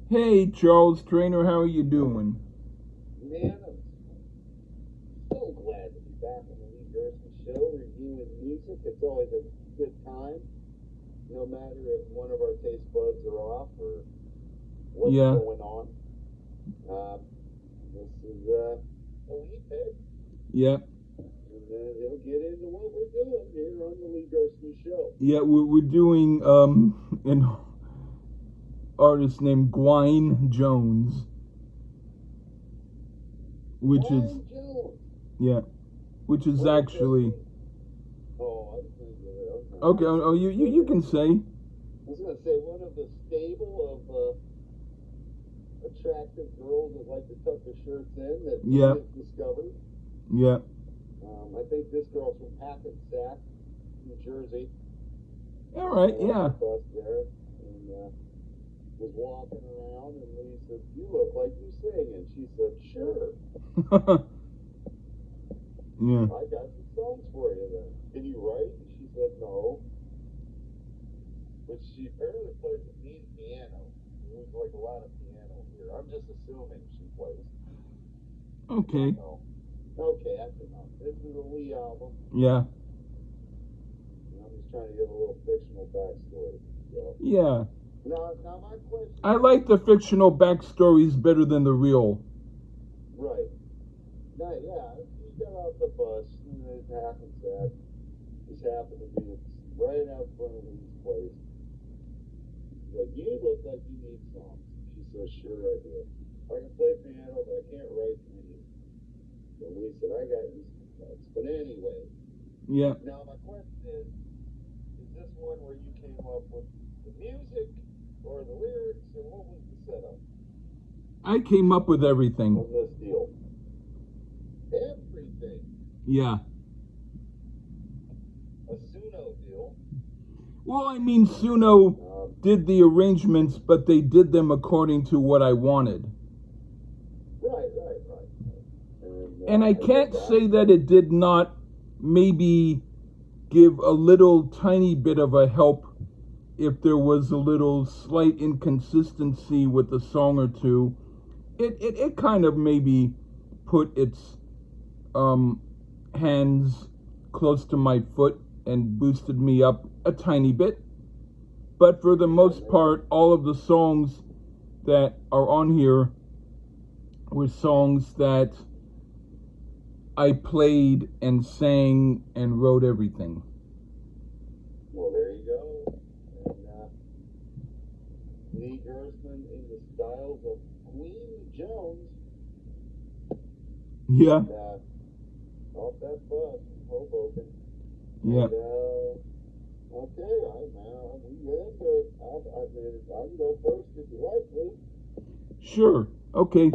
Hey, Charles Traynor, how are you doing? Man, I'm so glad to be back on the Lee Gerson Show reviewing music. It's always a good time, no matter if one of our taste buds are off or what's Yeah, going on. Um, this is a Lee pick, yeah, and he'll get into what we're doing here on the Lee Gerson Show. yeah. We're doing an artist named Gwein Jones, which is Brian Jones. yeah, which is What is that? actually Oh, I was going to get it. okay. Oh, you can say I was going to say one of the stable of attractive girls that like to tuck their shirts in that he yeah, has discovered. yeah. I think this girl's from Hackensack, New Jersey. All right, On yeah, the bus there, and was walking around, and Lee said, "You look like you sing," and she said, "Sure, yeah. I got some songs for you. Then can you write?" And she said, "No," but she apparently plays the mean piano. There's like a lot of piano here. I'm just assuming she plays. Okay, No. Okay, that's enough. This is a Lee album. yeah, And I'm just trying to give a little fictional backstory. So, yeah. now my question I is, like the fictional backstories better than the real. right? Now, yeah, he got off the bus and it Hackensack. Just happened to be right out front of his place. He's like, "You look like you need songs." She says, "Sure, I do. I can play piano, but I can't write for you." So Lee said, "I got you some cuts." But anyway, Yeah, now my question is this one where you came up with the music or the lyrics, or what was the setup I came up with everything. on this deal? Everything. Yeah. A Suno deal. Well, I mean, Suno did the arrangements, but they did them according to what I wanted. Right. And I I get can't that. say that it did not maybe give a little tiny bit of a help if there was a little slight inconsistency with a song or two. It kind of maybe put its hands close to my foot and boosted me up a tiny bit. But for the most part, all of the songs that are on here were songs that I played and sang and wrote everything. Well, there you go. And Lee Gerson in the styles of Gwein Jones. Yeah, And, off that bus in Hoboken. yeah. And, okay, we get into it. I can go first if you like, please. Sure. Okay.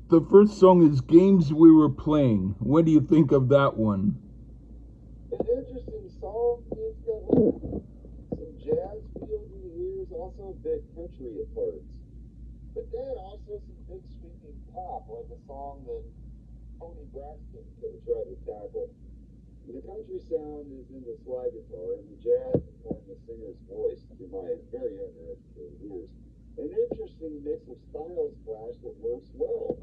The first song is Games We Were Playing. What do you think of that one? An interesting song. It's got some jazz feel to the ears, also a bit country at parts. But then also some big sweeping pop, like a song that Tony Braxton could have tried to tackle. The country sound is in the slide guitar, and the jazz is more in the singer's voice, to my very undereducated ears. An interesting mix of styles clash that works well.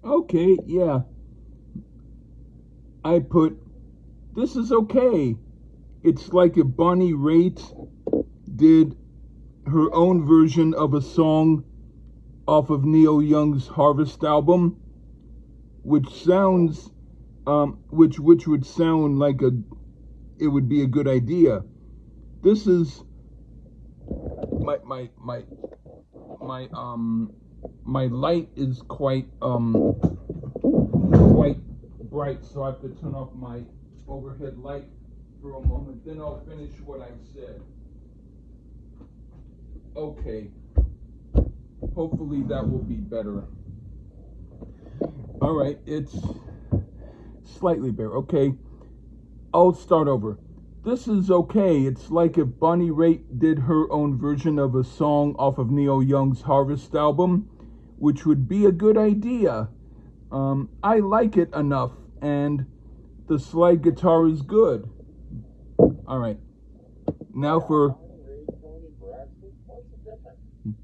Okay, yeah. I put, this is okay. It's like if Bonnie Raitt did her own version of a song off of Neil Young's Harvest album, which sounds, which would sound like it would be a good idea. This is my light is quite bright, so I have to turn off my overhead light for a moment. Then I'll finish what I said. Okay. Hopefully that will be better. All right, it's slightly better. Okay, I'll start over. This is okay. It's like if Bonnie Raitt did her own version of a song off of Neil Young's Harvest album, which would be a good idea. I like it enough, and the slide guitar is good. All right. Now for Tony Braxton? What's the difference?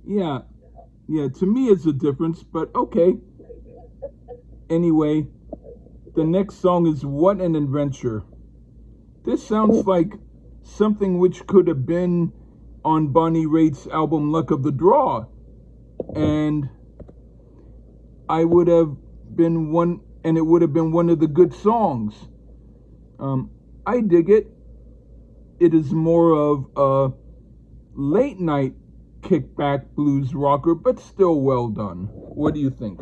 Yeah, yeah, to me it's a difference, but okay. Anyway, the next song is What an Adventure. This sounds like something which could have been on Bonnie Raitt's album Luck of the Draw. And I would have been one, and it would have been one of the good songs. I dig it. It is more of a late night kickback blues rocker, but still well done. What do you think?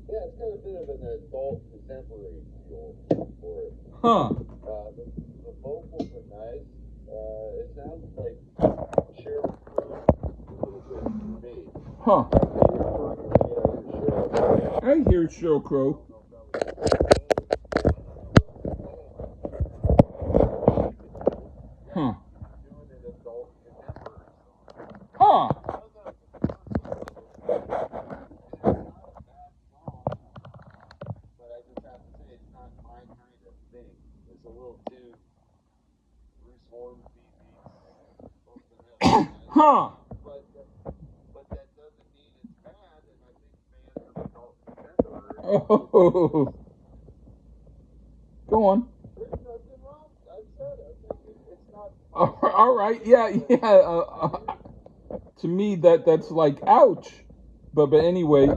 Yeah, it's got a bit of an adult contemporary feel for it. Huh. The vocals are nice. It sounds like Sheryl Crow a little bit to me. Huh. I hear I hear Sheryl Sheryl Crow. Crow. Huh. Doing an adult contemporary song. Huh. But I just have to say, it's not my kind of thing. It's a little too Bruce Hornsby beats something else. Huh. But that doesn't mean it's bad, and I think fans of adult contemporary. Oh. Go on. There's nothing wrong. I said it. I think it's not. All right. Yeah. To me, that's like ouch. But anyway,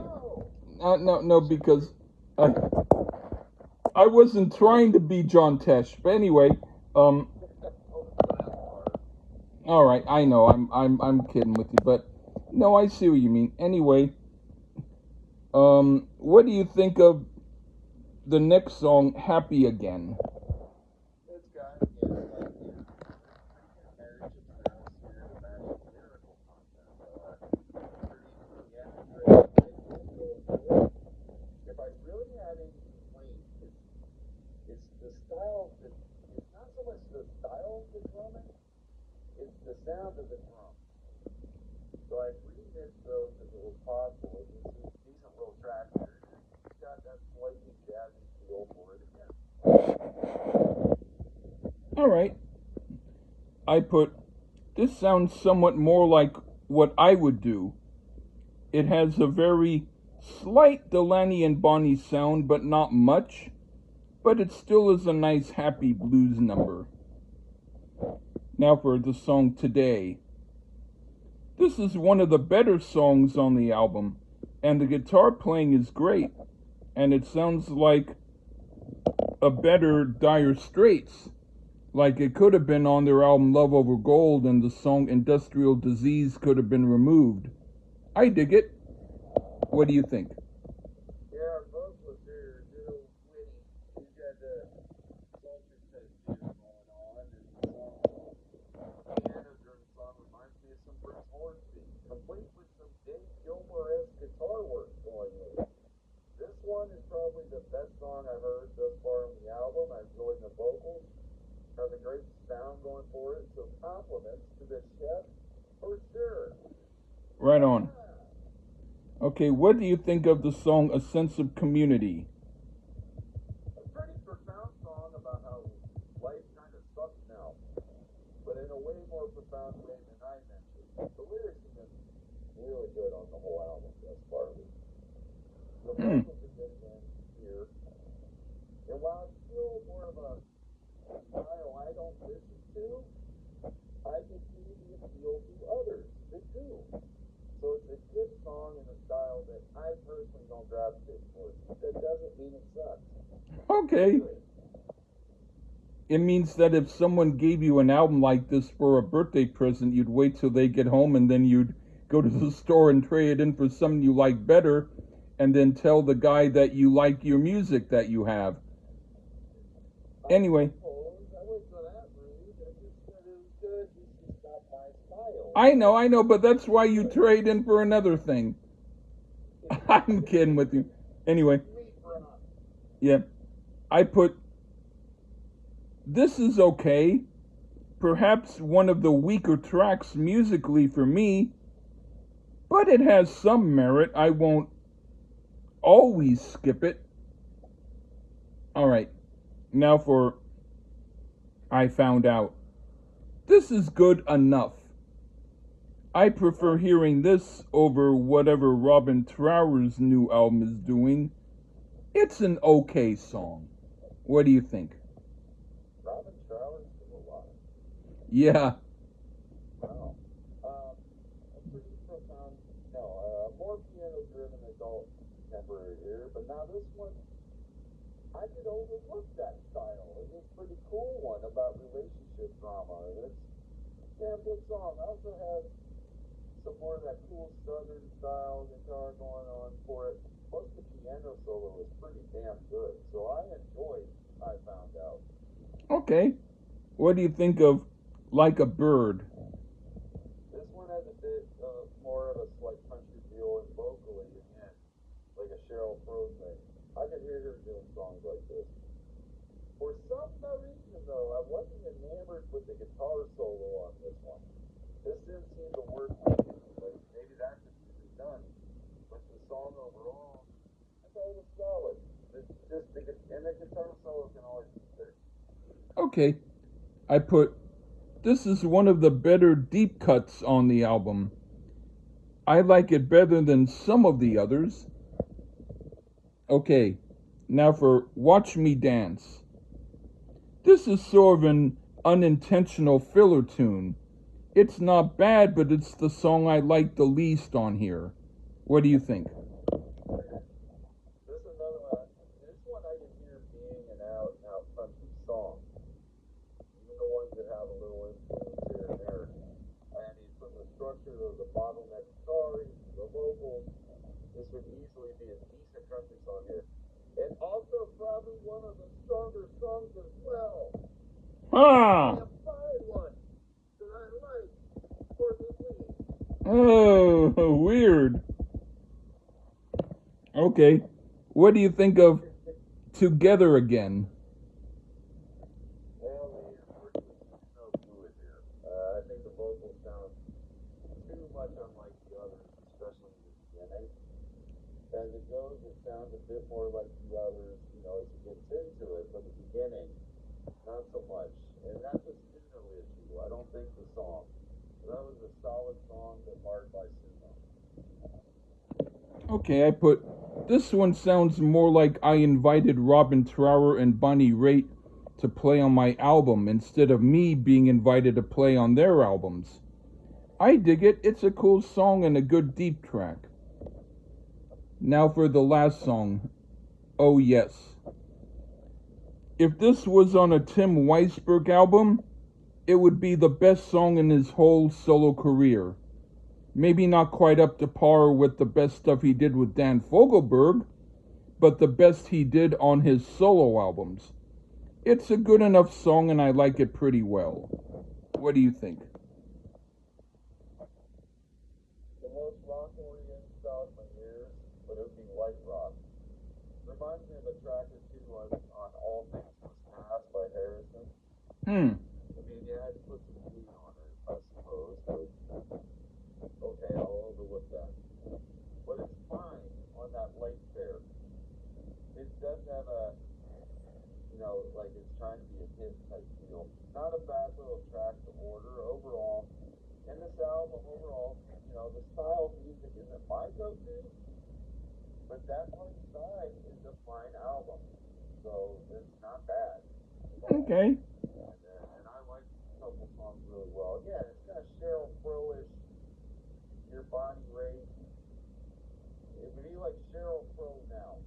no, because I wasn't trying to be John Tesh. But anyway, all right. I know. I'm kidding with you, but no, I see what you mean. Anyway, what do you think of the next song, Happy Again? It's got, like, marriage and atmosphere, the magic lyrical content. If I really had any complaint, it's the style that, it's not so much the style of the drumming, it's the sound of the drum. So I remixed those if it was possible. It's a decent little track here. It's got that slightly jazzy feel for it again. All right. I put, this sounds somewhat more like what I would do. It has a very slight Delaney and Bonnie sound, but not much. But it still is a nice, happy blues number. Now for the song Today. This is one of the better songs on the album, and the guitar playing is great, and it sounds like a better Dire Straits, like it could have been on their album Love Over Gold, and the song Industrial Disease could have been removed. I dig it. What do you think? Yeah, both was there, little witty. You got the culture tattoo going on, and the piano-driven song reminds me of some Bruce Hornsby, complete with some Dave Gilmour-esque guitar work going with it. This one is probably the best song I've heard thus far on the album. I enjoyed the vocals, has a great sound going for it, so compliments to the chef for sure. Right on. Okay, what do you think of the song A Sense of Community? A pretty profound song about how life kind of sucks now, but in a way more profound way than I mentioned. The lyrics have been really good on the whole album thus far. The vocals are good again here, and while it's still more of a style I don't listen to, I can see the appeal to others that do. So it's a good song in a style that I personally don't gravitate towards. That doesn't mean it sucks. Okay. It means that if someone gave you an album like this for a birthday present, you'd wait till they get home and then you'd go to the store and trade it in for something you like better, and then tell the guy that you like your music that you have. Anyway. I know, but that's why you trade in for another thing. I'm kidding with you. Anyway. Yeah. I put, this is okay. Perhaps one of the weaker tracks musically for me, but it has some merit. I won't always skip it. All right. Now for I Found Out. This is good enough. I prefer hearing this over whatever Robin Trower's new album is doing. It's an okay song. What do you think? Robin Trower's still alive. Yeah. Wow. A pretty profound, no, more piano-driven adult contemporary here, but now this one, I could overlook that style. It's a pretty cool one about relationship drama. It's a damn good song. I also have some more of that cool southern style guitar going on for it. Plus the piano solo was pretty damn good, so I enjoyed I Found Out. Okay. What do you think of Like a Bird? This one has a bit more of a slight country feel and vocally, again, like a Sheryl Crow thing. I could hear her doing songs like this. For some reason, though, I wasn't enamored with the guitar solo on this one. This didn't seem to work for me. Like, maybe that could be done. But the song overall, I thought it was solid. And the guitar solo can always be fixed. Okay. I put, this is one of the better deep cuts on the album. I like it better than some of the others. Okay. Now for Watch Me Dance. This is sort of an unintentional filler tune. It's not bad, but it's the song I like the least on here. What do you think? This is another one. This one I can hear being an out country song. Even the ones that have a little influence here and there. I mean, from the structure of the bottleneck guitar, the vocals, this would easily be a decent country song here. And also probably one of the stronger songs as well. Ah! I find one that I like for this week. Oh, weird. Okay. What do you think of Together Again? Well, there's no fluid here. I think the vocals sound too much unlike the others, especially in the beginning. As it goes, it sounds a bit more like the others, as it gets into it, but the beginning, not so much. And that's a Suno issue. I don't think the song. That was a solid song, but marked by Suno. Okay, I put, this one sounds more like I invited Robin Trower and Bonnie Raitt to play on my album instead of me being invited to play on their albums. I dig it. It's a cool song and a good deep track. Now for the last song, Oh Yes. If this was on a Tim Weisberg album, it would be the best song in his whole solo career. Maybe not quite up to par with the best stuff he did with Dan Fogelberg, but the best he did on his solo albums. It's a good enough song and I like it pretty well. What do you think? The most rock-oriented style of my ears, but it would be light rock. Reminds me of a track or two on All Things Must Pass by Harrison. I mean, you had to put some heat on it, I suppose, but okay, I'll overlook that. But it's fine on that light fare. It does have a, like it's trying to be a hit type feel. Not a bad little track to order overall. And this album overall, the style of music isn't my go-to, but that one side is a fine album. So it's not bad. Okay. And I like a couple songs really well. Yeah, it's kind of Sheryl Crow-ish. Your Bonnie Raitt. It would be like Sheryl Crow now.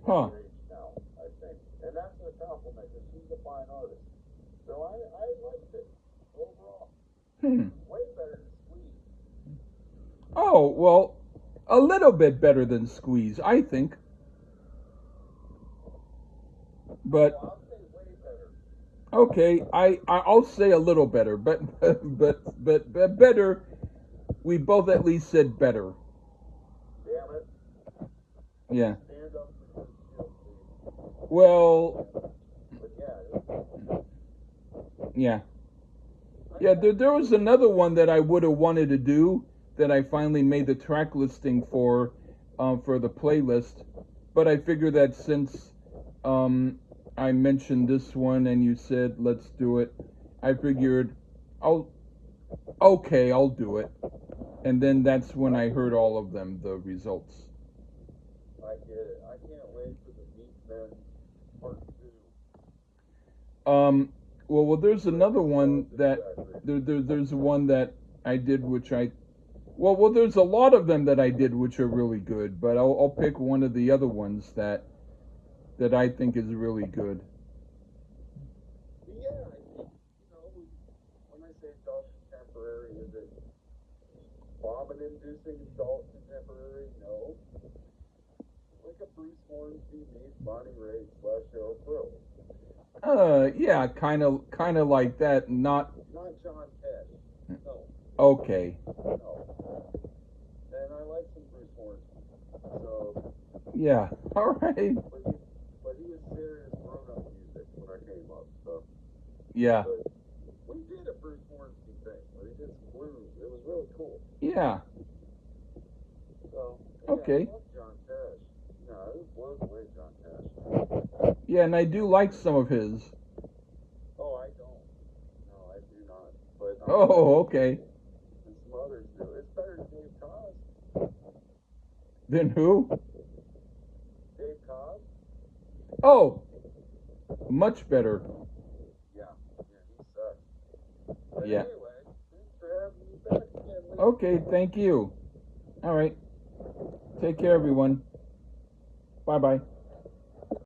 Huh. Now, I think. And that's a compliment because she's a fine artist. So I liked it overall. Way better than Squeeze. Oh, well, a little bit better than Squeeze, I think. But I'll say way better. okay, I'll say a little better, but better. We both at least said better. Damn it. Yeah. Stand up for your shield, please. Well, But yeah. Yeah, there was another one that I would have wanted to do that I finally made the track listing for the playlist, but I figured that since I mentioned this one and you said let's do it, I figured I'll Okay, I'll do it. And then that's when I heard all of them, the results. I get it. I can't wait for the Meat Men Part 2. Well, there's another one that there's one that I did, which well, there's a lot of them that I did which are really good, but I'll pick one of the other ones that I think is really good. Yeah, I think, when I say adult contemporary, is it vomit-inducing adult contemporary? No. Like a Bruce Hornsby meets Bonnie Raitt / Sheryl Crow. Yeah, kind of like that. Not John Tesh. No. Okay. No. And I like some Bruce Hornsby. So. Yeah. All right. But he was serious grown-up music when I came up. So. Yeah. But we did a Bruce Hornsby thing where he did some blues. It was really cool. Yeah. So. Yeah, Okay. I love John Tesh. No, I was blown away, John Tesh. Yeah, and I do like some of his. Oh, I don't. No, I do not. But Okay. And some others do. It's better than Dave Cobb. Then who? Dave Cobb? Oh, much better. Yeah, he sucks. But Yeah. anyway, thanks for having me back again, Lee. Okay, thank you. All right. Take care, everyone. Bye-bye.